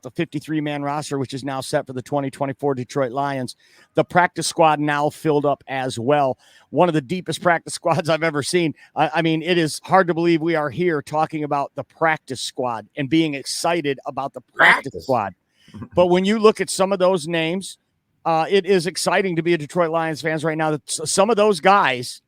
the 53-man roster, which is now set for the 2024 Detroit Lions. The practice squad now filled up as well. One of the deepest practice squads I've ever seen. I mean, it is hard to believe we are here talking about the practice squad and being excited about the practice squad. But when you look at some of those names, it is exciting to be a Detroit Lions fans right now. That some of those guys,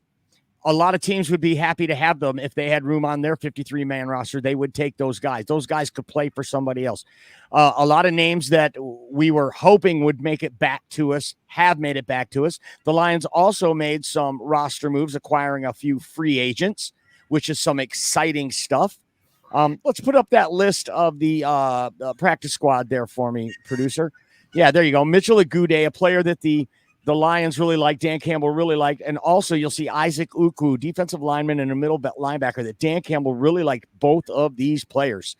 a lot of teams would be happy to have them if they had room on their 53-man roster. They would take those guys. Those guys could play for somebody else. A lot of names that we were hoping would make it back to us have made it back to us. The Lions also made some roster moves, acquiring a few free agents, which is some exciting stuff. Let's put up that list of the practice squad there for me, producer. Yeah, there you go. Mitchell Agude, a player that the Lions really like, Dan Campbell really liked, and also you'll see Isaac Uku, defensive lineman and a middle linebacker that Dan Campbell really liked both of these players.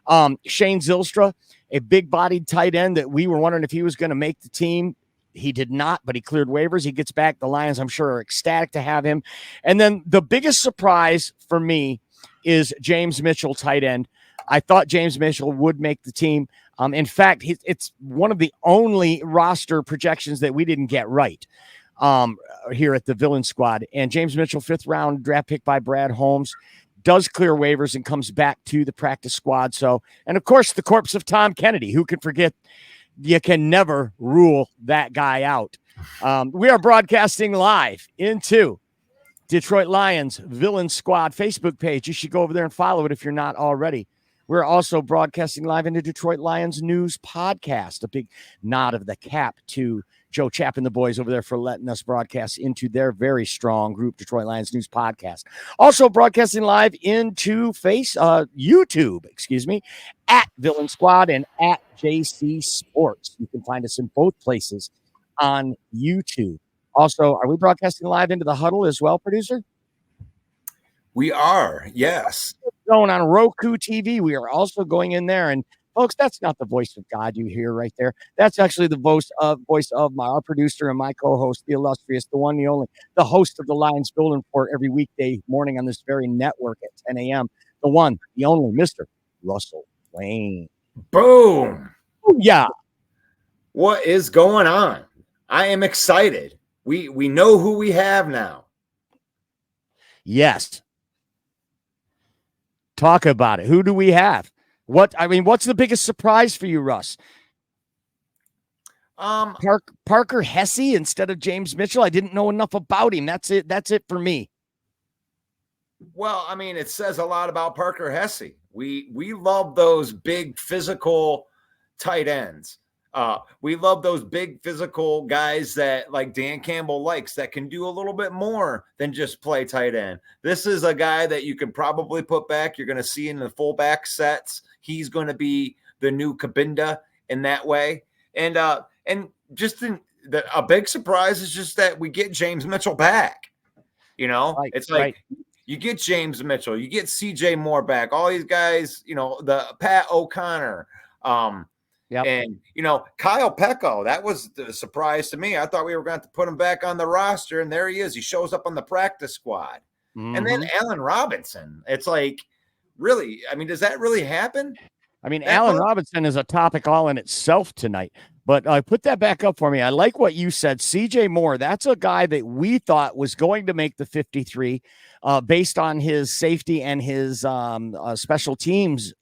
Shane Zylstra, a big-bodied tight end that we were wondering if he was going to make the team. He did not, but he cleared waivers. He gets back. The Lions, I'm sure, are ecstatic to have him. And then the biggest surprise for me is James Mitchell, tight end. I thought James Mitchell would make the team. In fact, it's one of the only roster projections that we didn't get right here at the Villain Squad. And James Mitchell, 5th-round draft pick by Brad Holmes, does clear waivers and comes back to the practice squad. So, and of course, the corpse of Tom Kennedy. Who can forget? You can never rule that guy out. We are broadcasting live into Detroit Lions Villain Squad Facebook page. You should go over there and follow it if you're not already. We're also broadcasting live into Detroit Lions News Podcast. A big nod of the cap to Joe Chapp and the boys over there for letting us broadcast into their very strong group, Detroit Lions News Podcast. Also broadcasting live into YouTube, at Villain Squad and at JC Sports. You can find us in both places on YouTube. Also, are we broadcasting live into the Huddle as well, producer? We are, yes. Going on Roku TV. We are also going in there. And folks, that's not the voice of God you hear right there. That's actually the voice of our producer and my co-host, the illustrious, the one, the only, the host of the Lions Building Report every weekday morning on this very network at 10 a.m. The one, the only, Mr. Russell Wayne. Boom. Ooh, yeah. What is going on? I am excited. We know who we have now. Yes. Talk about it. Who do we have? What's the biggest surprise for you, Russ? Parker Hesse instead of James Mitchell. I didn't know enough about him. That's it for me. Well, I mean, it says a lot about Parker Hesse. We love those big physical tight ends. We love those big physical guys that like Dan Campbell likes that can do a little bit more than just play tight end. This is a guy that you can probably put back. You're going to see in the fullback sets. He's going to be the new Kabinda in that way. And just a big surprise is just that we get James Mitchell back. You know, it's like you get James Mitchell, you get CJ Moore back, all these guys, you know, the Pat O'Connor, and, you know, Kyle Pecco, that was the surprise to me. I thought we were going to put him back on the roster, and there he is. He shows up on the practice squad. Mm-hmm. And then Allen Robinson. It's like, really, I mean, does that really happen? I mean, Allen Robinson is a topic all in itself tonight. But put that back up for me. I like what you said. CJ Moore, that's a guy that we thought was going to make the 53 based on his safety and his special teams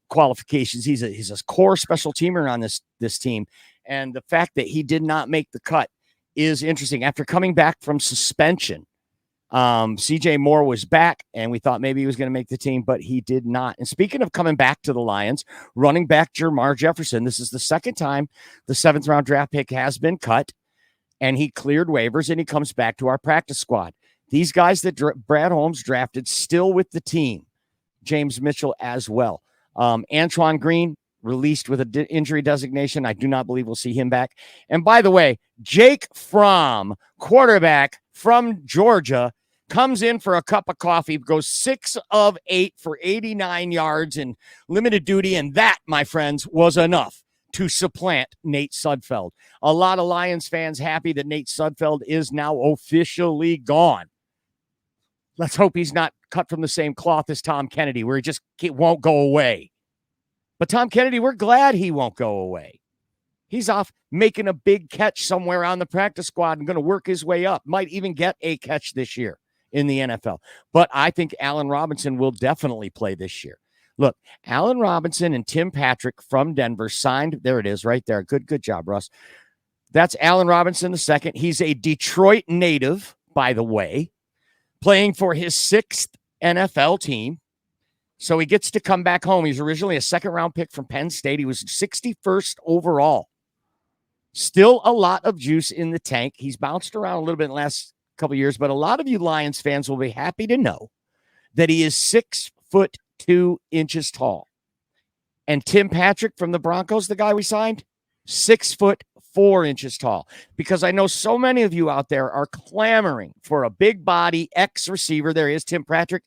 qualifications. He's a core special teamer on this team. And the fact that he did not make the cut is interesting. After coming back from suspension, CJ Moore was back, and we thought maybe he was going to make the team, but he did not. And speaking of coming back to the Lions, running back Jermar Jefferson, this is the second time the 7th-round draft pick has been cut, and he cleared waivers, and he comes back to our practice squad. These guys that Brad Holmes drafted still with the team. James Mitchell as well. Antoine Green released with an injury designation. I do not believe we'll see him back. And by the way, Jake Fromm, quarterback from Georgia, comes in for a cup of coffee, goes 6 of 8 for 89 yards in limited duty. And that, my friends, was enough to supplant Nate Sudfeld. A lot of Lions fans happy that Nate Sudfeld is now officially gone. Let's hope he's not cut from the same cloth as Tom Kennedy, where he just won't go away. But Tom Kennedy, we're glad he won't go away. He's off making a big catch somewhere on the practice squad and going to work his way up. Might even get a catch this year in the NFL. But I think Allen Robinson will definitely play this year. Look, Allen Robinson and Tim Patrick from Denver signed. There it is right there. Good job, Russ. That's Allen Robinson II. He's a Detroit native, by the way, playing for his 6th NFL team. So he gets to come back home. He's originally a 2nd-round pick from Penn State. He was 61st overall. Still a lot of juice in the tank. He's bounced around a little bit in the last couple of years, but a lot of you Lions fans will be happy to know that he is 6'2" tall. And Tim Patrick from the Broncos, the guy we signed, 6'4" tall. Because I know so many of you out there are clamoring for a big body ex-receiver. There is Tim Patrick.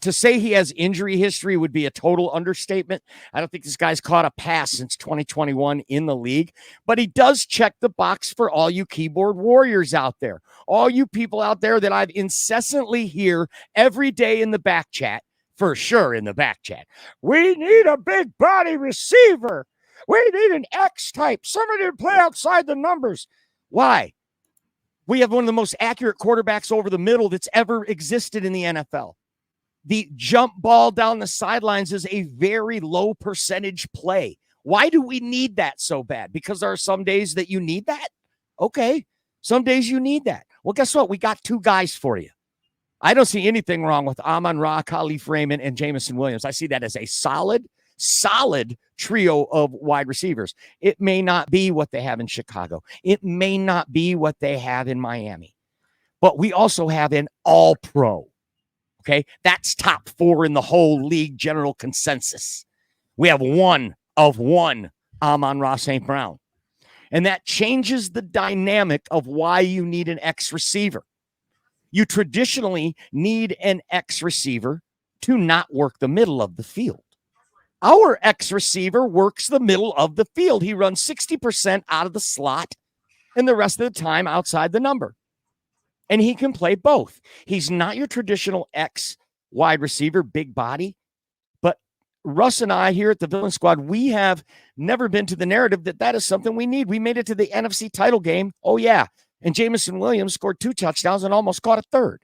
To say he has injury history would be a total understatement. I don't think this guy's caught a pass since 2021 in the league, but he does check the box for all you keyboard warriors out there, all you people out there that I've incessantly hear every day in the back chat, for sure in the back chat. We need a big body receiver. We need an X type, somebody to play outside the numbers. Why? We have one of the most accurate quarterbacks over the middle that's ever existed in the NFL. The jump ball down the sidelines is a very low percentage play. Why do we need that so bad? Because there are some days that you need that? Okay. Some days you need that. Well, guess what? We got 2 guys for you. I don't see anything wrong with Amon-Ra, Khalif Raymond, and Jameson Williams. I see that as a solid trio of wide receivers. It may not be what they have in Chicago. It may not be what they have in Miami. But we also have an all-pro. Okay, that's top 4 in the whole league general consensus. We have one Amon-Ra St. Brown. And that changes the dynamic of why you need an X receiver. You traditionally need an X receiver to not work the middle of the field. Our X receiver works the middle of the field. He runs 60% out of the slot and the rest of the time outside the number. And he can play both. He's not your traditional X wide receiver, big body. But Russ and I here at the Villain Squad, we have never been to the narrative that is something we need. We made it to the NFC title game. Oh, yeah. And Jameson Williams scored 2 touchdowns and almost caught a 3rd.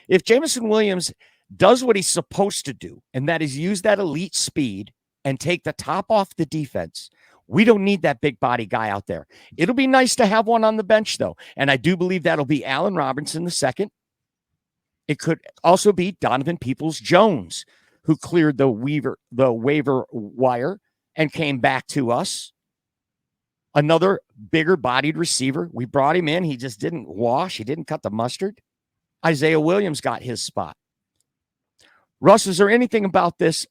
If Jameson Williams does what he's supposed to do, and that is use that elite speed and take the top off the defense, we don't need that big body guy out there. It'll be nice to have one on the bench, though. And I do believe that'll be Allen Robinson II. It could also be Donovan Peoples-Jones, who cleared the waiver wire and came back to us. Another bigger bodied receiver. We brought him in. He just didn't wash. He didn't cut the mustard. Isaiah Williams got his spot. Russ, is there anything about this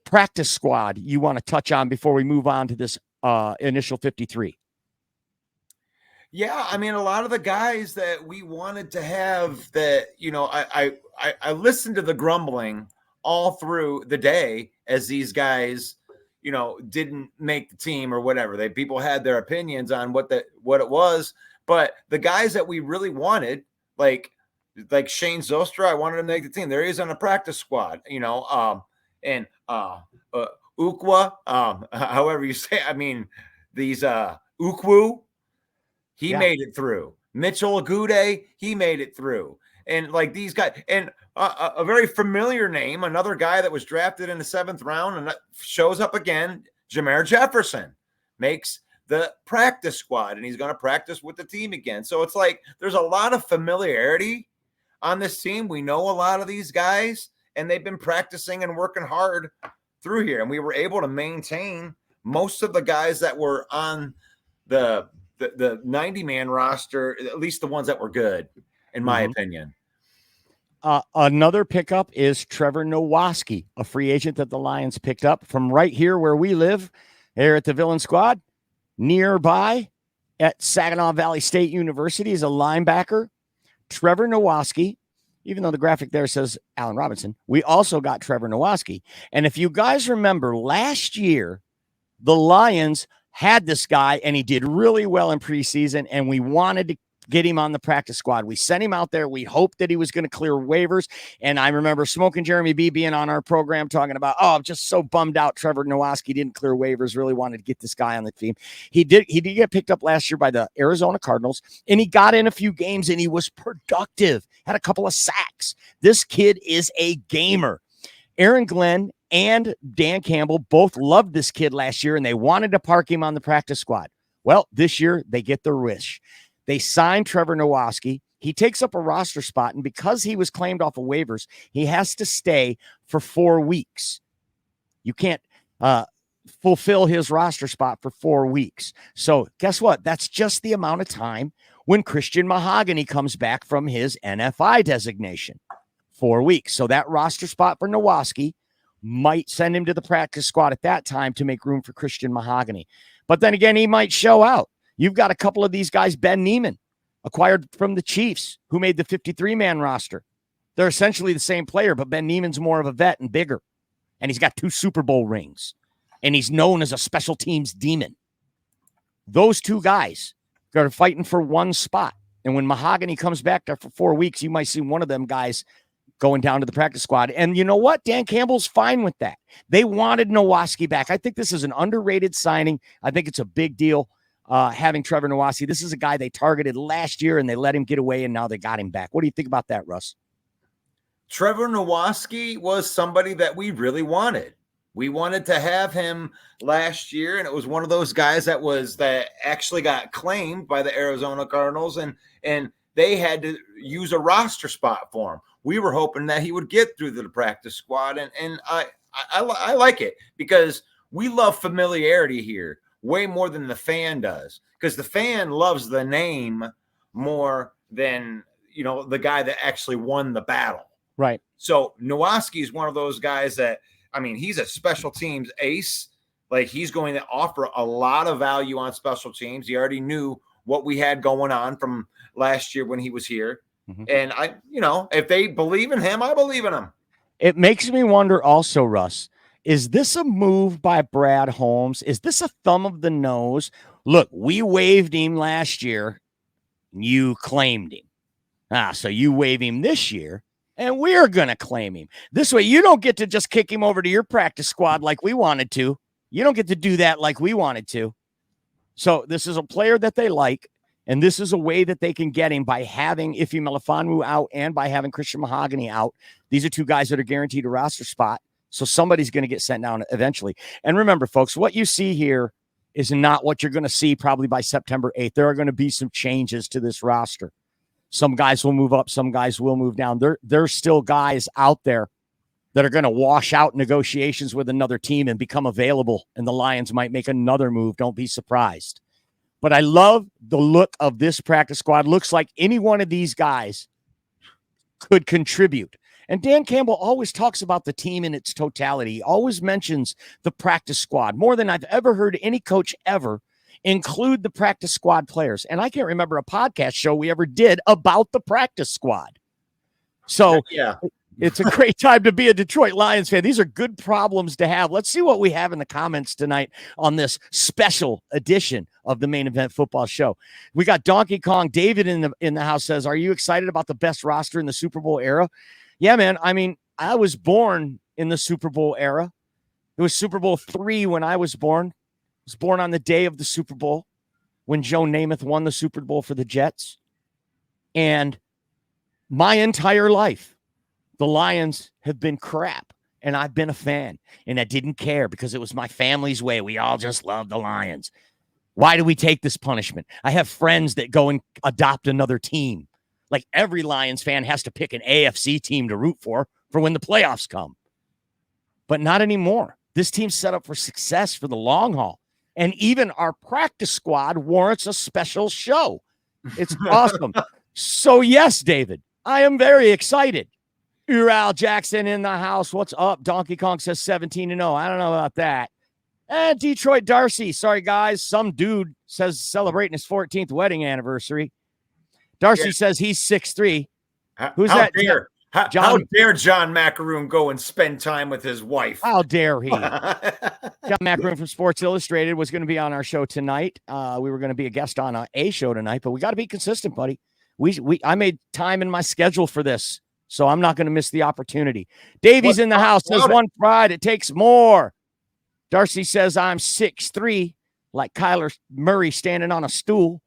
practice squad you want to touch on before we move on to this initial 53? Yeah, I mean, a lot of the guys that we wanted to have that, I listened to the grumbling all through the day as these guys, didn't make the team or whatever. People had their opinions on what it was, but the guys that we really wanted, like Shane Zostra, I wanted him to make the team. There he is on the practice squad, and Ukwa, however you say, I mean, these Ukwu, he made it through. Mitchell Agude, he made it through. And like these guys, and a very familiar name, another guy that was drafted in the 7th round and shows up again, Jameer Jefferson, makes the practice squad, and he's going to practice with the team again. So it's like there's a lot of familiarity on this team. We know a lot of these guys, and they've been practicing and working hard through here. And we were able to maintain most of the guys that were on the 90-man roster, at least the ones that were good, in my opinion. Another pickup is Trevor Nowaski, a free agent that the Lions picked up from right here where we live, here at the Villain Squad, nearby at Saginaw Valley State University, is a linebacker. Trevor Nowaski, even though the graphic there says Allen Robinson, we also got Trevor Nowaski. And if you guys remember, last year, the Lions had this guy, and he did really well in preseason, and we wanted get him on the practice squad. We sent him out there. We hoped that he was going to clear waivers. And I remember Smoking Jeremy B being on our program talking about, I'm just so bummed out Trevor Nowatzki didn't clear waivers, really wanted to get this guy on the team. He did get picked up last year by the Arizona Cardinals, and he got in a few games, and he was productive, had a couple of sacks. This kid is a gamer. Aaron Glenn and Dan Campbell both loved this kid last year, and they wanted to park him on the practice squad. Well, this year they get their wish. They signed Trevor Nowatzki. He takes up a roster spot, and because he was claimed off of waivers, he has to stay for 4 weeks. You can't fulfill his roster spot for 4 weeks. So guess what? That's just the amount of time when Christian Mahogany comes back from his NFI designation. 4 weeks. So that roster spot for Nowatzki might send him to the practice squad at that time to make room for Christian Mahogany. But then again, he might show out. You've got a couple of these guys, Ben Neiman, acquired from the Chiefs, who made the 53-man roster. They're essentially the same player, but Ben Neiman's more of a vet and bigger. And he's got 2 Super Bowl rings. And he's known as a special teams demon. Those 2 guys are fighting for one spot. And when Mahogany comes back there for 4 weeks, you might see one of them guys going down to the practice squad. And you know what? Dan Campbell's fine with that. They wanted Nowatzki back. I think this is an underrated signing. I think it's a big deal having Trevor Nowatzki. This is a guy they targeted last year, and they let him get away, and now they got him back. What do you think about that, Russ? Trevor Nowatzki was somebody that we really wanted. We wanted to have him last year, and it was one of those guys that actually got claimed by the Arizona Cardinals, and they had to use a roster spot for him. We were hoping that he would get through the practice squad, and I like it because we love familiarity here way more than the fan does, because the fan loves the name more than, the guy that actually won the battle. Right. So Nowatzki is one of those guys that, he's a special teams ace. Like, he's going to offer a lot of value on special teams. He already knew what we had going on from last year when he was here. Mm-hmm. And if they believe in him, I believe in him. It makes me wonder also, Russ, is this a move by Brad Holmes? Is this a thumb of the nose? Look, we waived him last year. You claimed him. So you waive him this year, and we're going to claim him. This way, you don't get to just kick him over to your practice squad like we wanted to. You don't get to do that like we wanted to. So this is a player that they like, and this is a way that they can get him by having Ife Melifonwu out and by having Christian Mahogany out. These are 2 guys that are guaranteed a roster spot, so somebody's going to get sent down eventually. And remember, folks, what you see here is not what you're going to see probably by September 8th. There are going to be some changes to this roster. Some guys will move up, some guys will move down. There's still guys out there that are going to wash out negotiations with another team and become available, and the Lions might make another move. Don't be surprised. But I love the look of this practice squad. Looks like any one of these guys could contribute. And Dan Campbell always talks about the team in its totality. He always mentions the practice squad more than I've ever heard any coach ever include the practice squad players. And I can't remember a podcast show we ever did about the practice squad. So yeah, it's a great time to be a Detroit Lions fan. These are good problems to have. Let's see what we have in the comments tonight on this special edition of the Main Event Football Show. We got Donkey Kong. David in the house says, are you excited about the best roster in the Super Bowl era? Yeah, man. I was born in the Super Bowl era. It was Super Bowl III when I was born. I was born on the day of the Super Bowl when Joe Namath won the Super Bowl for the Jets. And my entire life, the Lions have been crap, and I've been a fan, and I didn't care because it was my family's way. We all just love the Lions. Why do we take this punishment? I have friends that go and adopt another team. Like every Lions fan has to pick an AFC team to root for when the playoffs come. But not anymore. This team's set up for success for the long haul. And even our practice squad warrants a special show. It's awesome. So yes, David, I am very excited. Ural Jackson in the house. What's up? Donkey Kong says 17-0. I don't know about that. And Detroit Darcy. Sorry, guys. Some dude says celebrating his 14th wedding anniversary. Darcy says he's 6'3". Who's that? How dare John Macaroon go and spend time with his wife? How dare he? John Macaroon from Sports Illustrated was going to be on our show tonight. We were going to be a guest on a show tonight, but we got to be consistent, buddy. I made time in my schedule for this, so I'm not going to miss the opportunity. Davey's in the house. Says one pride, it takes more. Darcy says I'm 6'3", like Kyler Murray standing on a stool.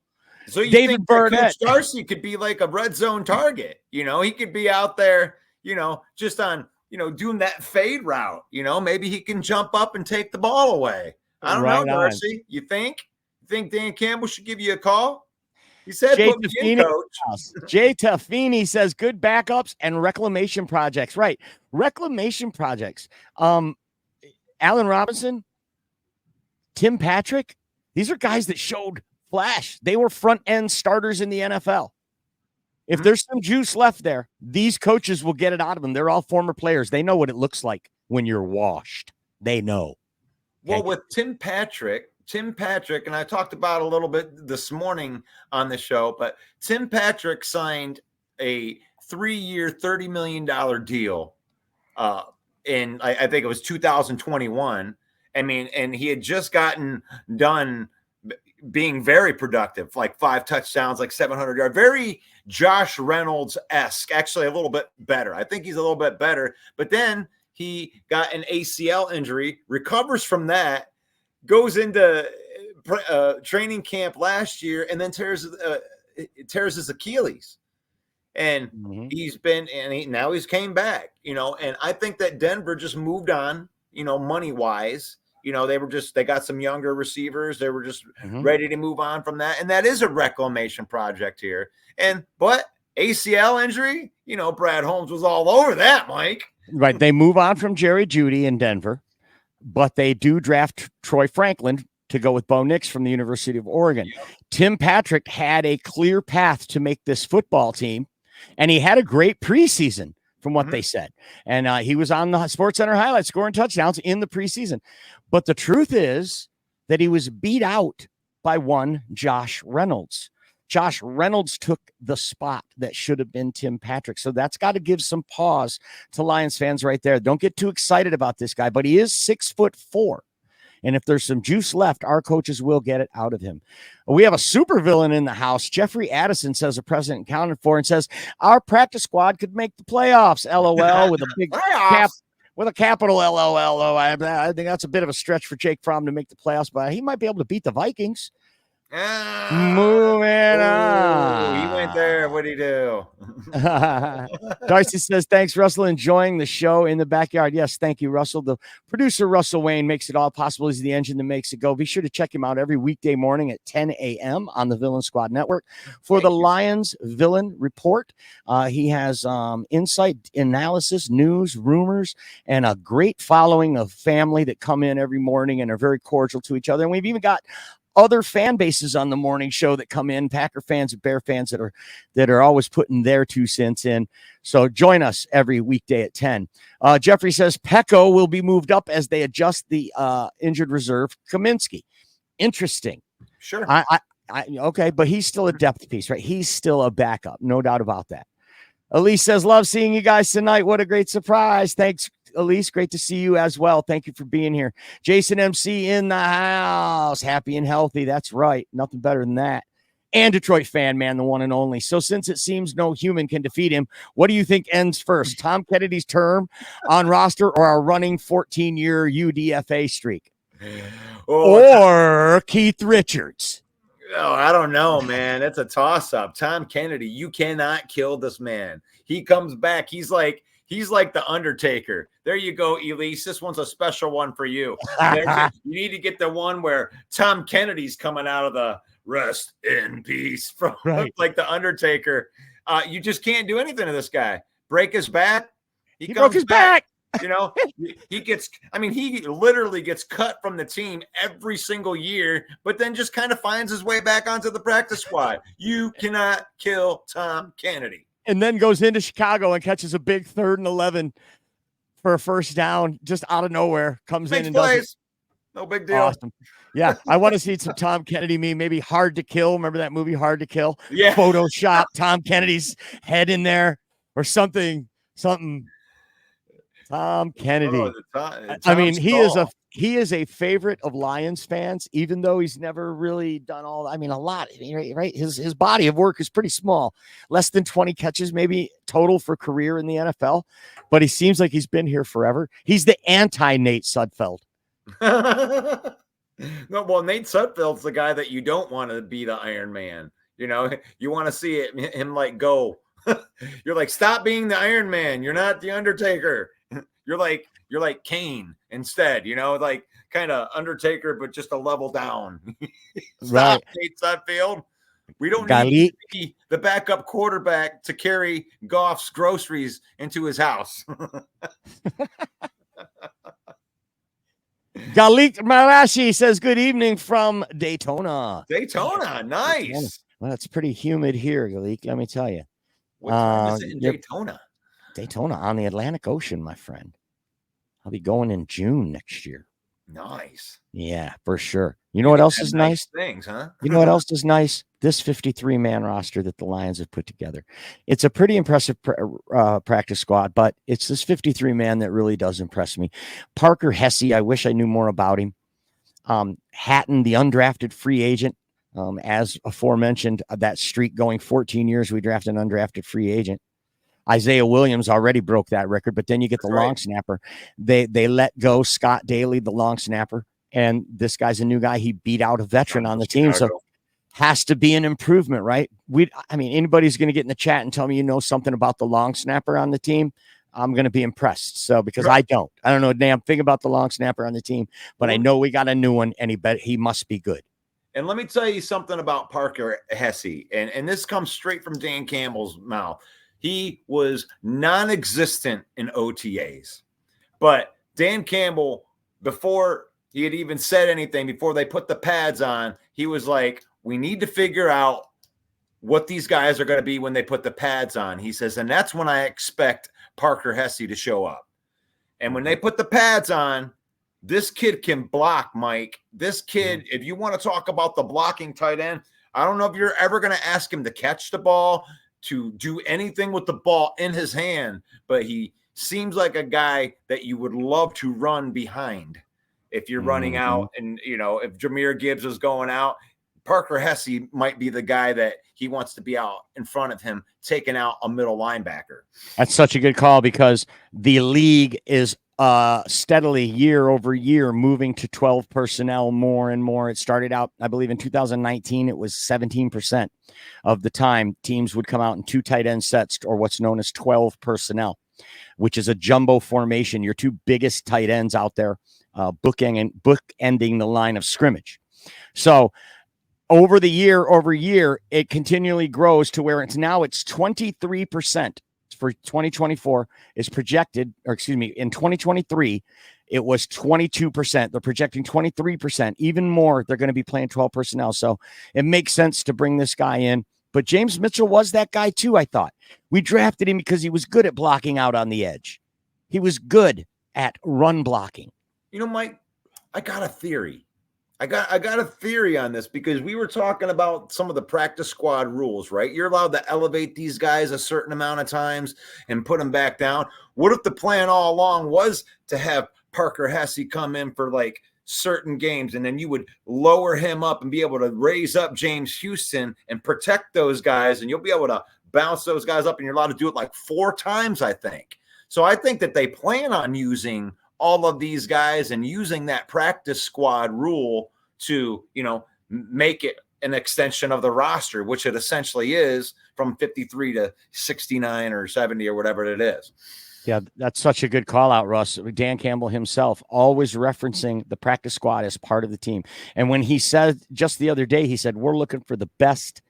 So you think Coach Darcy could be like a red zone target? He could be out there, just on, doing that fade route. Maybe he can jump up and take the ball away. I don't know, Darcy. You think Dan Campbell should give you a call? He said, Jay put me in, coach. Jay Tafini says good backups and reclamation projects. Right. Reclamation projects. Allen Robinson, Tim Patrick. These are guys that showed flash. They were front end starters in the NFL. If there's some juice left there, these coaches will get it out of them. They're all former players. They know what it looks like when you're washed. They know. Okay? Well, with Tim Patrick, and I talked about a little bit this morning on the show, but Tim Patrick signed a 3-year, $30 million deal in, I think it was 2021. I mean, and he had just gotten done being very productive, like 5 touchdowns, like 700 yards, very Josh Reynolds-esque, actually a little bit better. I think he's a little bit better, but then he got an ACL injury, recovers from that, goes into training camp last year, and then tears his Achilles. And now he's came back, and I think that Denver just moved on, money-wise. They got some younger receivers. They were just ready to move on from that. And that is a reclamation project here. But ACL injury, Brad Holmes was all over that, Mike. Right. They move on from Jerry Jeudy in Denver, but they do draft Troy Franklin to go with Bo Nix from the University of Oregon. Yep. Tim Patrick had a clear path to make this football team, and he had a great preseason from what they said. And he was on the SportsCenter highlights scoring touchdowns in the preseason. But the truth is that he was beat out by one Josh Reynolds. Josh Reynolds took the spot that should have been Tim Patrick. So that's got to give some pause to Lions fans right there. Don't get too excited about this guy, but he is 6'4". And if there's some juice left, our coaches will get it out of him. We have a supervillain in the house. Jeffrey Addison says the president counted for and says our practice squad could make the playoffs. LOL with a big cap. With a capital LOL. I think that's a bit of a stretch for Jake Fromm to make the playoffs, but he might be able to beat the Vikings. Moving on. He went there. What'd he do? Darcy says, thanks, Russell. Enjoying the show in the backyard. Yes, thank you, Russell. The producer, Russell Wayne, makes it all possible. He's the engine that makes it go. Be sure to check him out every weekday morning at 10 a.m. on the Villain Squad Network for the Lions Villain Report. He has insight, analysis, news, rumors, and a great following of family that come in every morning and are very cordial to each other. And we've even got other fan bases on the morning show that come in, Packer fans and Bear fans that are always putting their 2 cents in. So join us every weekday at 10. Jeffrey says Pecco will be moved up as they adjust the injured reserve Kaminsky. Interesting. Sure. Okay, but he's still a depth piece, right? He's still a backup, no doubt about that. Elise says, love seeing you guys tonight. What a great surprise. Thanks, Elise. Great to see you as well. Thank you for being here. Jason MC in the house. Happy and healthy. That's right. Nothing better than that. And Detroit fan, man, the one and only. So since it seems no human can defeat him, what do you think ends first? Tom Kennedy's term on roster or our running 14-year UDFA streak? Or Keith Richards? Oh, I don't know, man. It's a toss-up. Tom Kennedy, you cannot kill this man. He comes back. He's like the Undertaker. There you go, Elise. This one's a special one for you. You need to get the one where Tom Kennedy's coming out of the rest in peace from like the Undertaker. You just can't do anything to this guy. Break his back. He broke his back. He literally gets cut from the team every single year, but then just kind of finds his way back onto the practice squad. You cannot kill Tom Kennedy. And then goes into Chicago and catches a big 3rd and 11 for a first down, just out of nowhere. Comes in and plays. Does it. No big deal. Awesome. Yeah, I want to see some Tom Kennedy meme. Maybe Hard to Kill. Remember that movie, Hard to Kill? Yeah. Photoshop Tom Kennedy's head in there or something Something. Tom Kennedy. I Tom mean, Stahl. he is a favorite of Lions fans, even though he's never really done all. I mean, a lot, right? His body of work is pretty small, less than 20 catches maybe total for career in the NFL, but he seems like he's been here forever. He's the anti Nate Sudfeld. No, well, Nate Sudfeld's the guy that you don't want to be the Iron Man. You know, you want to see him like go. You're like, stop being the Iron Man. You're not the Undertaker. You're like Kane instead. You know, like kind of Undertaker, but just a level down. Stop, right. Nate Sudfeld. We don't need to be the backup quarterback to carry Goff's groceries into his house. Galik Marashi says, good evening from Daytona. Daytona, nice. Well, it's pretty humid here, Galik, let me tell you. What time is it in Daytona? Daytona on the Atlantic Ocean, my friend. I'll be going in June next year. Nice. Yeah, for sure. You know what else is nice? Things, huh? You know what else is nice? This 53-man roster that the Lions have put together. It's a pretty impressive practice squad, but it's this 53-man that really does impress me. Parker Hesse, I wish I knew more about him. Hatton, the undrafted free agent, as aforementioned, that streak going 14 years, we drafted an undrafted free agent. Isaiah Williams already broke that record, but then you get the long snapper. They let go Scott Daly, the long snapper, and this guy's a new guy. He beat out a veteran on the team, so has to be an improvement, right? I mean, anybody's going to get in the chat and tell me you know something about the long snapper on the team, I'm going to be impressed. So because I don't know a damn thing about the long snapper on the team, but I know we got a new one, and he must be good. And let me tell you something about Parker Hesse, and this comes straight from Dan Campbell's mouth. He was non-existent in OTAs. But Dan Campbell, before he had even said anything, before they put the pads on, he was like, we need to figure out what these guys are going to be when they put the pads on. He says, and that's when I expect Parker Hesse to show up. And when they put the pads on, this kid can block, Mike. This kid, if you want to talk about the blocking tight end, I don't know if you're ever going to ask him to catch the ball, to do anything with the ball in his hand, but he seems like a guy that you would love to run behind if you're running out. And, you know, if Jahmyr Gibbs is going out, Parker Hesse might be the guy that he wants to be out in front of him, taking out a middle linebacker. That's such a good call because the league is steadily year over year moving to 12 personnel more and more. It started out, I believe in 2019, it was 17% of the time teams would come out in 2 tight end sets or what's known as 12 personnel, which is a jumbo formation. Your 2 biggest tight ends out there, bookending the line of scrimmage. So over year, it continually grows to where it's 23%. For 2024 is projected, in 2023, it was 22%. They're projecting 23%, even more. They're going to be playing 12 personnel. So it makes sense to bring this guy in. But James Mitchell was that guy too, I thought. We drafted him because he was good at blocking out on the edge. He was good at run blocking. You know, Mike, I got a theory. I got a theory on this because we were talking about some of the practice squad rules, right? You're allowed to elevate these guys a certain amount of times and put them back down. What if the plan all along was to have Parker Hesse come in for like certain games and then you would lower him up and be able to raise up James Houston and protect those guys, and you'll be able to bounce those guys up, and you're allowed to do it like 4 times, I think. So I think that they plan on using all of these guys and using that practice squad rule to, you know, make it an extension of the roster, which it essentially is, from 53 to 69 or 70 or whatever it is. Yeah, that's such a good call out, Russ. Dan Campbell himself always referencing the practice squad as part of the team. And when he said just the other day, he said, we're looking for the best,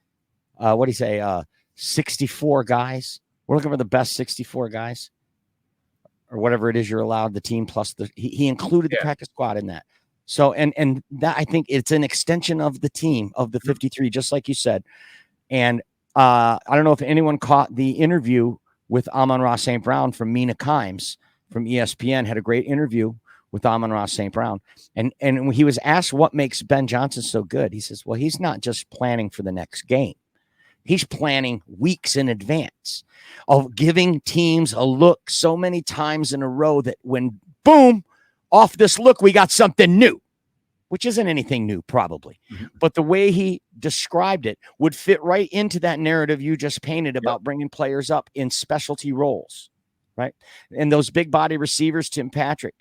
64 guys. We're looking for the best 64 guys or whatever it is you're allowed, the team plus he included the practice squad in that. So, and that, I think it's an extension of the team of the 53, just like you said. And I don't know if anyone caught the interview with Amon-Ra St. Brown from Mina Kimes from ESPN. Had a great interview with Amon-Ra St. Brown. And he was asked what makes Ben Johnson so good. He says, well, he's not just planning for the next game. He's planning weeks in advance of giving teams a look so many times in a row that when, boom, off this look, we got something new, which isn't anything new probably. But the way he described it would fit right into that narrative you just painted about bringing players up in specialty roles, right? And those big body receivers, Tim Patrick,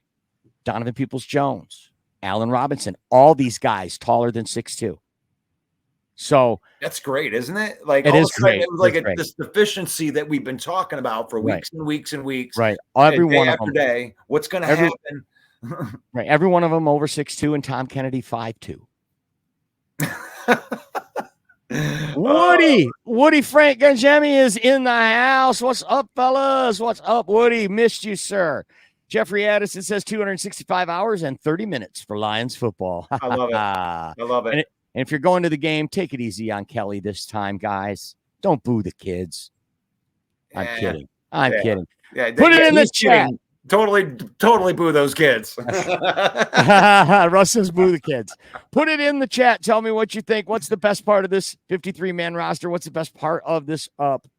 Donovan Peoples-Jones, Allen Robinson, all these guys taller than 6'2". So that's great, isn't it? Like it all is of a sudden, great. it was like this deficiency that we've been talking about for weeks and weeks and weeks. Right. Every day one of after them. day. What's going to happen? Right. Every one of them over 6'2", and Tom Kennedy 5'2". Woody Frank Gangemi is in the house. What's up, fellas? What's up, Woody? Missed you, sir. Jeffrey Addison says 265 hours and 30 minutes for Lions football. I love it. I love it. And if you're going to the game, take it easy on Kelly this time, guys. Don't boo the kids. I'm kidding. I'm kidding. Yeah, Put it in the chat. Totally boo those kids. Russ says boo the kids. Put it in the chat. Tell me what you think. What's the best part of this 53-man roster? What's the best part of this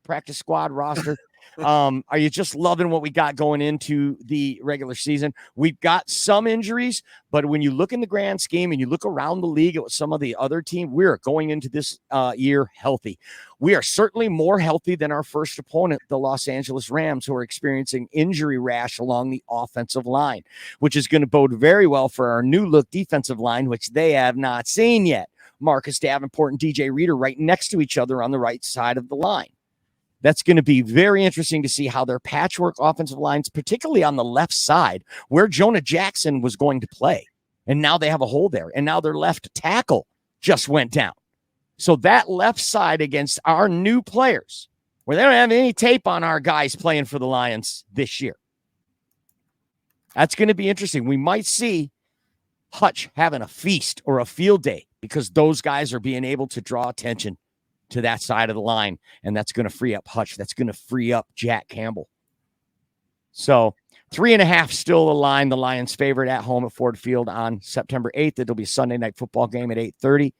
practice squad roster? Are you just loving what we got going into the regular season? We've got some injuries, but when you look in the grand scheme and you look around the league at some of the other teams, we're going into this year healthy. We are certainly more healthy than our first opponent, the Los Angeles Rams, who are experiencing injury rash along the offensive line, which is going to bode very well for our new look defensive line, which they have not seen yet. Marcus Davenport and DJ Reader right next to each other on the right side of the line. That's going to be very interesting to see how their patchwork offensive lines, particularly on the left side, where Jonah Jackson was going to play. And now they have a hole there. And now their left tackle just went down. So that left side against our new players, where they don't have any tape on our guys playing for the Lions this year. That's going to be interesting. We might see Hutch having a feast or a field day because those guys are being able to draw attention to that side of the line, and that's going to free up Hutch. That's going to free up Jack Campbell. So 3.5 still the line. The Lions favorite at home at Ford Field on September 8th. It'll be a Sunday night football game at 8:30.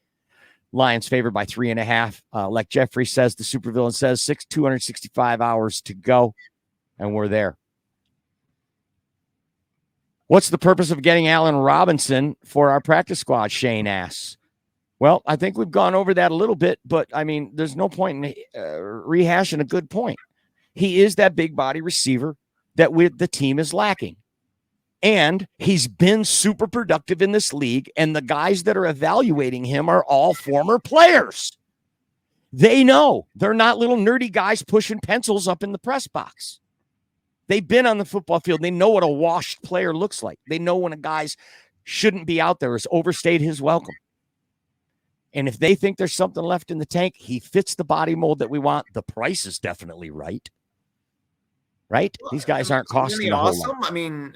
Lions favored by 3.5. Like Jeffrey says, the supervillain says 265 hours to go, and we're there. What's the purpose of getting Allen Robinson for our practice squad? Shane asks. Well, I think we've gone over that a little bit, but I mean, there's no point in rehashing a good point. He is that big body receiver that the team is lacking. And he's been super productive in this league, and the guys that are evaluating him are all former players. They know they're not little nerdy guys pushing pencils up in the press box. They've been on the football field. They know what a washed player looks like. They know when a guy's shouldn't be out there, has overstayed his welcome. And if they think there's something left in the tank, he fits the body mold that we want. The price is definitely right. Right? These guys aren't costing a whole lot. I mean,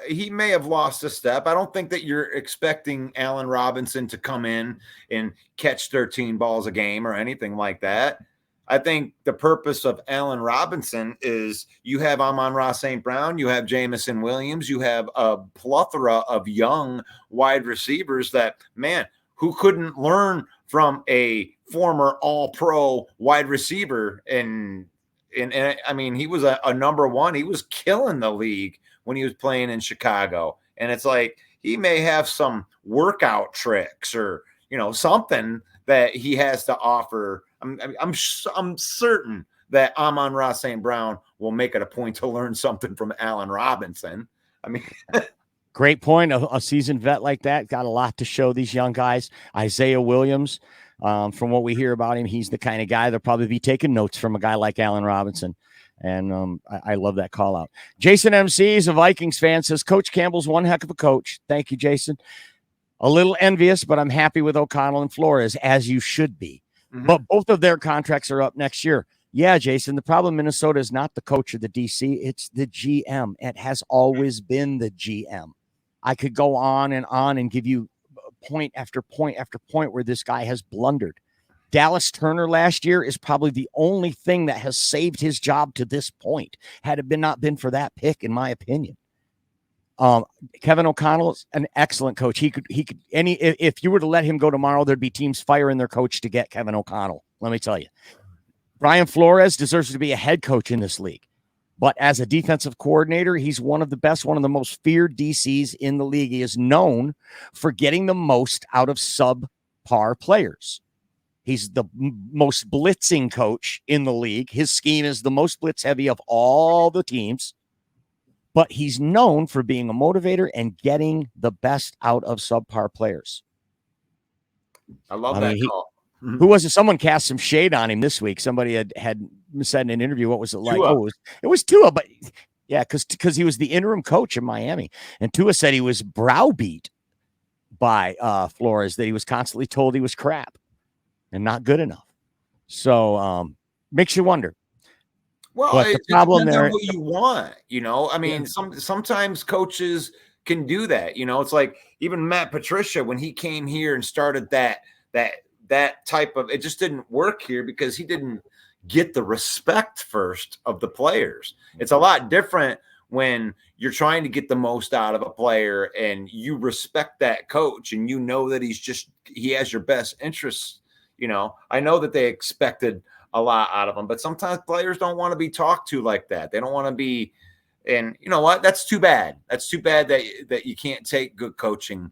he may have lost a step. I don't think that you're expecting Allen Robinson to come in and catch 13 balls a game or anything like that. I think the purpose of Allen Robinson is you have Amon-Ra St. Brown, you have Jameson Williams, you have a plethora of young wide receivers that, man, who couldn't learn from a former all-pro wide receiver. And I mean, he was a number one. He was killing the league when he was playing in Chicago. And it's like he may have some workout tricks or, something that he has to offer. I'm certain that Amon-Ra St. Brown will make it a point to learn something from Allen Robinson. I mean, great point. A seasoned vet like that got a lot to show these young guys. Isaiah Williams, from what we hear about him, he's the kind of guy that'll probably be taking notes from a guy like Allen Robinson. And I love that call out. Jason MC is a Vikings fan, says Coach Campbell's one heck of a coach. Thank you, Jason. A little envious, but I'm happy with O'Connell and Flores, as you should be. Mm-hmm. But both of their contracts are up next year. Yeah, Jason, the problem in Minnesota is not the coach or the DC. It's the GM. It has always been the GM. I could go on and give you point after point after point where this guy has blundered. Dallas Turner last year is probably the only thing that has saved his job to this point, had it not been for that pick, in my opinion. Kevin O'Connell is an excellent coach. He could if you were to let him go tomorrow, there'd be teams firing their coach to get Kevin O'Connell. Let me tell you, Brian Flores deserves to be a head coach in this league. But as a defensive coordinator, he's one of the best, one of the most feared DCs in the league. He is known for getting the most out of subpar players. He's the most blitzing coach in the league. His scheme is the most blitz heavy of all the teams. But he's known for being a motivator and getting the best out of subpar players. I love that call. Who was it? Someone cast some shade on him this week. Somebody had said in an interview, what was it like? Tua. Oh, it was Tua, but yeah, because he was the interim coach in Miami. And Tua said he was browbeat by Flores, that he was constantly told he was crap and not good enough. So makes you wonder. Well, but it problem depends there, on what you want, you know. I mean, sometimes coaches can do that. You know, it's like even Matt Patricia when he came here and started that type of, it just didn't work here because he didn't get the respect first of the players. It's a lot different when you're trying to get the most out of a player and you respect that coach and you know that he has your best interests. You know, I know that they expected a lot out of him, but sometimes players don't want to be talked to like that. They don't want to be, and you know what? That's too bad. That's too bad that you can't take good coaching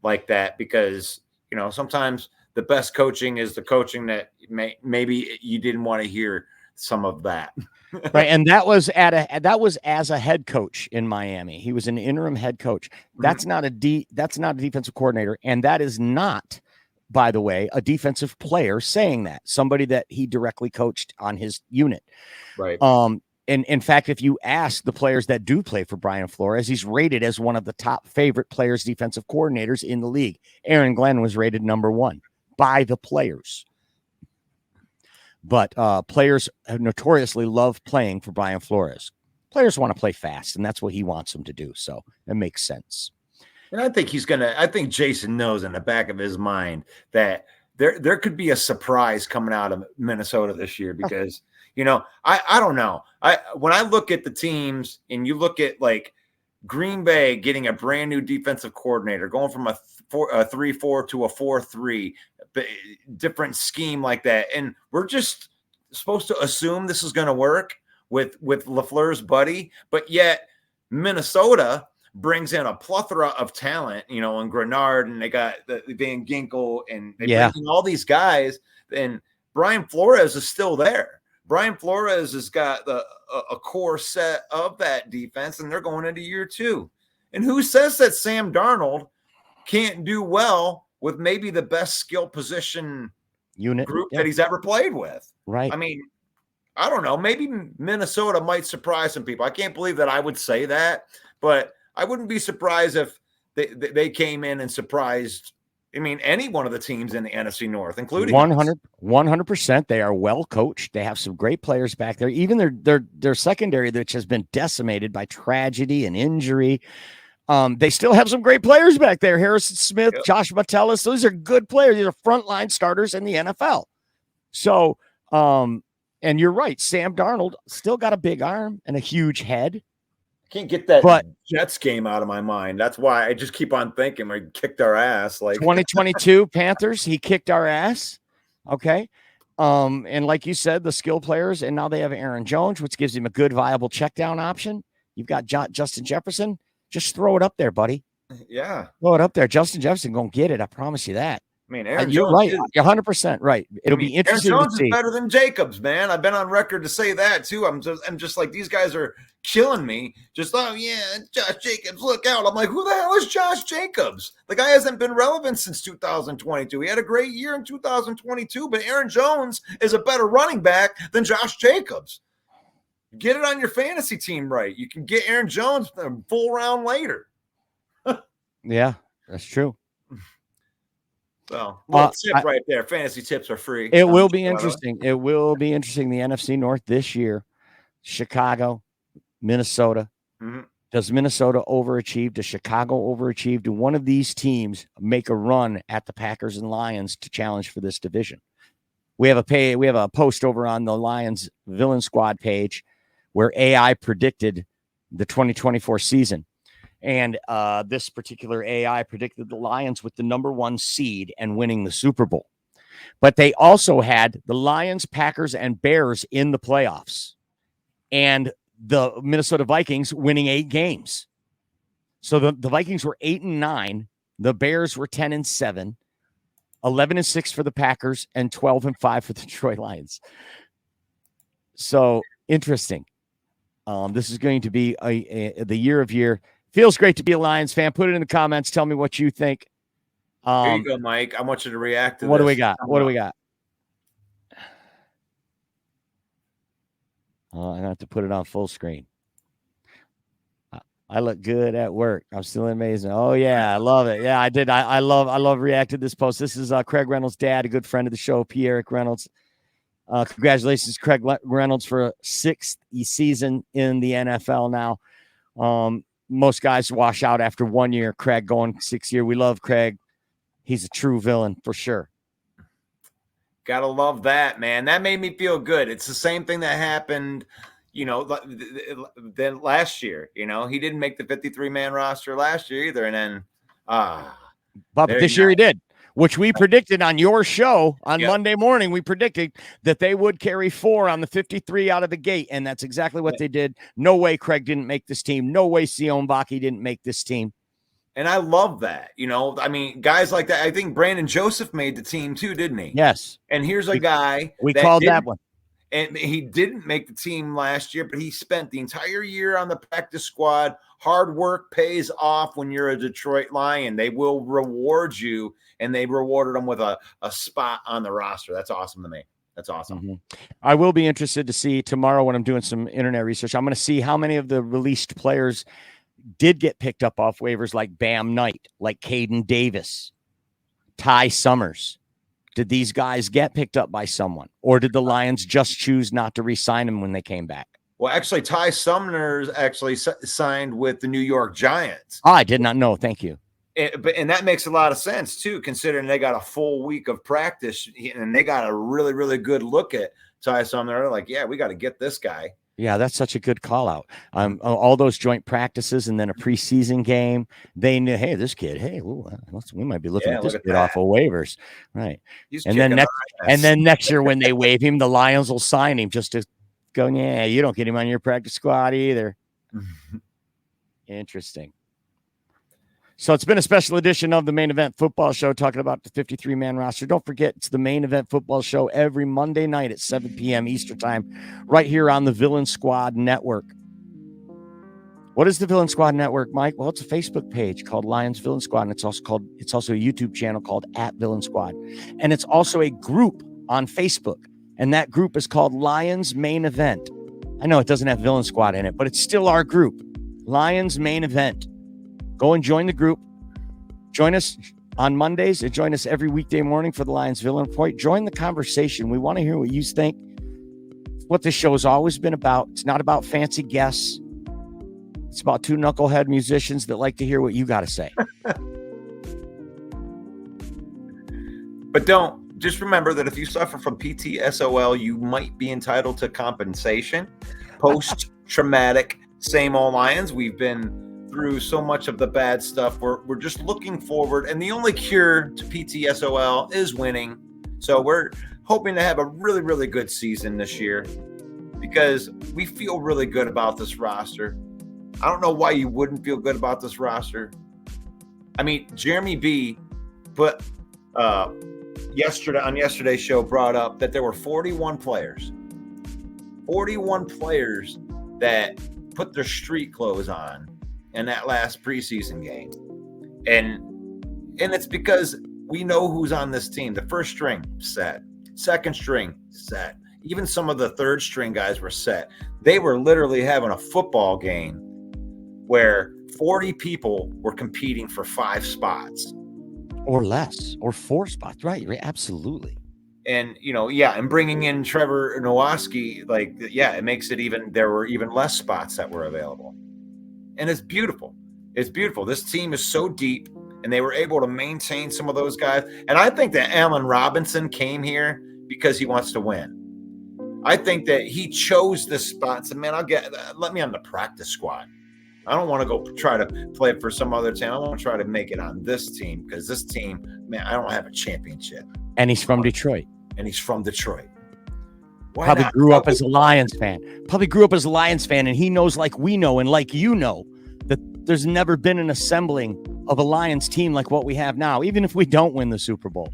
like that because, you know, sometimes the best coaching is the coaching that maybe you didn't want to hear some of that. right? And that was as a head coach in Miami. He was an interim head coach. That's not a defensive coordinator, and that is not, by the way, a defensive player saying that. Somebody that he directly coached on his unit. Right. And in fact, if you ask the players that do play for Brian Flores, he's rated as one of the top favorite players, defensive coordinators in the league. Aaron Glenn was rated number 1 by the players. But players notoriously love playing for Brian Flores. Players want to play fast, and that's what he wants them to do. So it makes sense. And I think Jason knows in the back of his mind that there could be a surprise coming out of Minnesota this year because, you know, I don't know. When I look at the teams and you look at like Green Bay getting a brand new defensive coordinator, going from a 3-4 to a 4-3, different scheme like that. And we're just supposed to assume this is going to work with LaFleur's buddy, but yet Minnesota brings in a plethora of talent, you know, and Grenard, and they got the Van Ginkel, and they bring in all these guys, and Brian Flores is still there. Brian Flores has got a core set of that defense, and they're going into year 2. And who says that Sam Darnold can't do well with maybe the best skill position unit group that he's ever played with? Right. I mean, I don't know. Maybe Minnesota might surprise some people. I can't believe that I would say that, but I wouldn't be surprised if they came in and surprised, I mean, any one of the teams in the NFC North, including 100%. They are well coached. They have some great players back there. Even their secondary, which has been decimated by tragedy and injury, they still have some great players back there. Harrison Smith, Josh Metellus. Those are good players. These are frontline starters in the NFL. So, and you're right. Sam Darnold still got a big arm and a huge head. Can't get that Jets game out of my mind. That's why I just keep on thinking we kicked our ass. Like 2022 Panthers, he kicked our ass. Okay. And like you said, the skill players, and now they have Aaron Jones, which gives him a good, viable check down option. You've got Justin Jefferson. Just throw it up there, buddy. Yeah. Throw it up there. Justin Jefferson gonna get it. I promise you that. I mean, Aaron you're Jones right. You're 100% right. It'll be interesting. Aaron Jones to see. is better than Jacobs, man. I've been on record to say that too. I'm just like, these guys are killing me. Just, oh yeah, Josh Jacobs, look out. I'm like, who the hell is Josh Jacobs? The guy hasn't been relevant since 2022. He had a great year in 2022, but Aaron Jones is a better running back than Josh Jacobs. Get it on your fantasy team right. You can get Aaron Jones a full round later. Yeah, that's true. So, tip right there. Fantasy tips are free. It will be interesting. It will be interesting. The NFC North this year, Chicago, Minnesota. Mm-hmm. Does Minnesota overachieve? Does Chicago overachieve? Do one of these teams make a run at the Packers and Lions to challenge for this division? We have a post over on the Lions Villain Squad page where AI predicted the 2024 season. And this particular AI predicted the Lions with the number 1 seed and winning the Super Bowl. But they also had the Lions, Packers, and Bears in the playoffs, and the Minnesota Vikings winning 8 games. So the Vikings were 8-9, the Bears were 10-7, 11-6 for the Packers, and 12-5 for the Detroit Lions. So interesting. This is going to be the year of year. Feels great to be a Lions fan. Put it in the comments. Tell me what you think. Here you go, Mike. I want you to react to what this. do we got? What do we got? I have to put it on full screen. I look good at work. I'm still amazing. Oh yeah, I love it. Yeah, I did. I love reacting to this post. This is Craig Reynolds' dad, a good friend of the show, P. Eric Reynolds. Congratulations, Craig Reynolds, for a 6th season in the NFL now. Most guys wash out after 1 year. Craig going 6 year. We love Craig. He's a true villain for sure. Gotta love that, man. That made me feel good. It's the same thing that happened, then last year. He didn't make the 53-man roster last year either. And then, but this year he did, which we predicted on your show on Monday morning. We predicted that they would carry 4 on the 53 out of the gate, and that's exactly what they did. No way Craig didn't make this team. No way Sion Baki didn't make this team. And I love that. Guys like that. I think Brandon Joseph made the team too, didn't he? Yes. And here's a guy. We called that one. And he didn't make the team last year, but he spent the entire year on the practice squad. Hard work pays off when you're a Detroit Lion. They will reward you, and they rewarded him with a spot on the roster. That's awesome to me. That's awesome. Mm-hmm. I will be interested to see tomorrow when I'm doing some internet research. I'm going to see how many of the released players did get picked up off waivers, like Bam Knight, like Caden Davis, Ty Summers. Did these guys get picked up by someone, or did the Lions just choose not to re-sign them when they came back? Well, actually, Ty Summers actually signed with the New York Giants. I did not know. Thank you. And that makes a lot of sense, too, considering they got a full week of practice and they got a really, really good look at Ty Sumner. They're like, yeah, we got to get this guy. Yeah, that's such a good call out. All those joint practices and then a preseason game. They knew, hey, this kid, we might be looking at this kid off of waivers, right? And then next year when they waive him, the Lions will sign him just to go. Yeah, you don't get him on your practice squad either. Interesting. So it's been a special edition of the Main Event Football Show, talking about the 53-man roster. Don't forget, it's the Main Event Football Show every Monday night at 7 p.m. Eastern Time, right here on the Villain Squad Network. What is the Villain Squad Network, Mike? Well, it's a Facebook page called Lions Villain Squad, and it's also a YouTube channel called @Villain Squad, and it's also a group on Facebook, and that group is called Lions Main Event. I know it doesn't have Villain Squad in it, but it's still our group, Lions Main Event. Go and join the group. Join us on Mondays and join us every weekday morning for the Lions Villain Point. Join the conversation. We want to hear what you think. What this show has always been about. It's not about fancy guests. It's about 2 knucklehead musicians that like to hear what you got to say. But just remember that if you suffer from PTSOL, you might be entitled to compensation. Post-traumatic, same old Lions. We've been through so much of the bad stuff. We're just looking forward, and the only cure to PTSOL is winning. So we're hoping to have a really, really good season this year because we feel really good about this roster. I don't know why you wouldn't feel good about this roster. I mean, Jeremy B put yesterday's show brought up that there were 41 players that put their street clothes on in that last preseason game. And it's because we know who's on this team. The first string set, second string set, even some of the third string guys were set. They were literally having a football game where 40 people were competing for 5 spots or less, or 4 spots, right? Absolutely. And and bringing in Trevor Nowaski, it makes it there were even less spots that were available. And it's beautiful. It's beautiful. This team is so deep, and they were able to maintain some of those guys. And I think that Allen Robinson came here because he wants to win. I think that he chose this spot and said, man, let me on the practice squad. I don't want to go try to play for some other team. I want to try to make it on this team because this team, man, I don't have a championship. And he's from Detroit. And he's from Detroit. Why Probably not? grew up as a Lions fan. And he knows, like we know, and like you know, that there's never been an assembling of a Lions team like what we have now, even if we don't win the Super Bowl.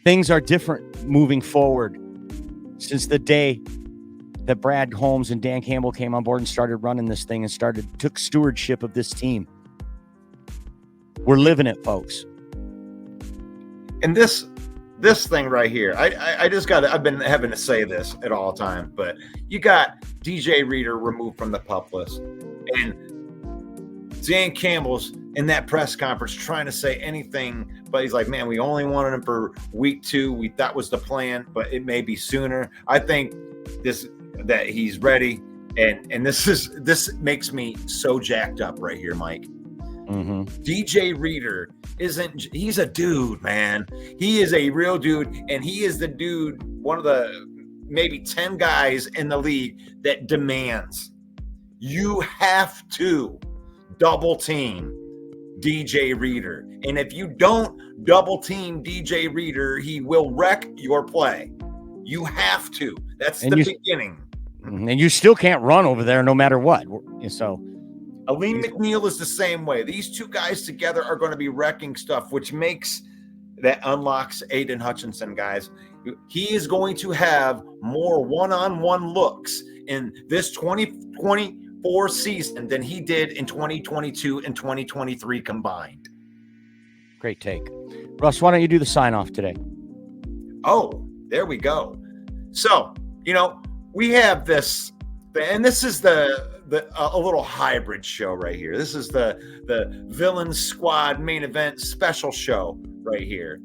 Things are different moving forward since the day that Brad Holmes and Dan Campbell came on board and started running this thing and took stewardship of this team. We're living it, folks. And this thing right here, I've been having to say this at all time, but you got DJ Reader removed from the PUP list, and Dan Campbell's in that press conference trying to say anything, but he's like, man, we only wanted him for week 2. That was the plan, but it may be sooner. I think that he's ready, and this makes me so jacked up right here, Mike. Mm-hmm. DJ Reader he's a dude, man. He is a real dude, and he is the dude, one of the maybe 10 guys in the league that demands you have to double team DJ Reader. And if you don't double team DJ Reader, he will wreck your play. You have to. That's the beginning. And you still can't run over there no matter what. So Aleem McNeil is the same way. These two guys together are going to be wrecking stuff, which unlocks Aiden Hutchinson, guys. He is going to have more one-on-one looks in this 2024 season than he did in 2022 and 2023 combined. Great take. Russ, why don't you do the sign-off today? Oh, there we go. So, we have this, and this is a little hybrid show right here. This is the Villain Squad main event special show right here.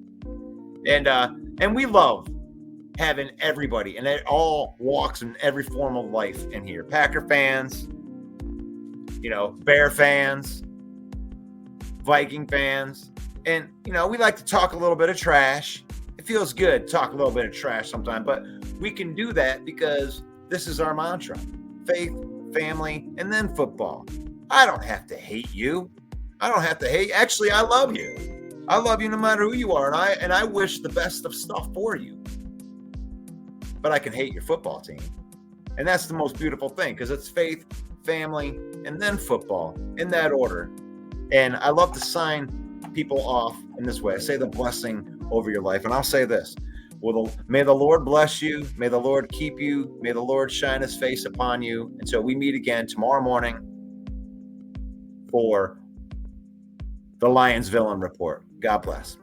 And we love having everybody and all walks in every form of life in here. Packer fans, Bear fans, Viking fans. And, we like to talk a little bit of trash. It feels good to talk a little bit of trash sometimes, but we can do that because this is our mantra: faith, family, and then football. I don't have to hate you. Actually, I love you. I love you no matter who you are, and I wish the best of stuff for you. But I can hate your football team. And that's the most beautiful thing, because it's faith, family, and then football in that order. And I love to sign people off in this way. I say the blessing over your life, and I'll say this: may the Lord bless you. May the Lord keep you. May the Lord shine his face upon you. Until we meet again tomorrow morning for the Lions Villain Report. God bless.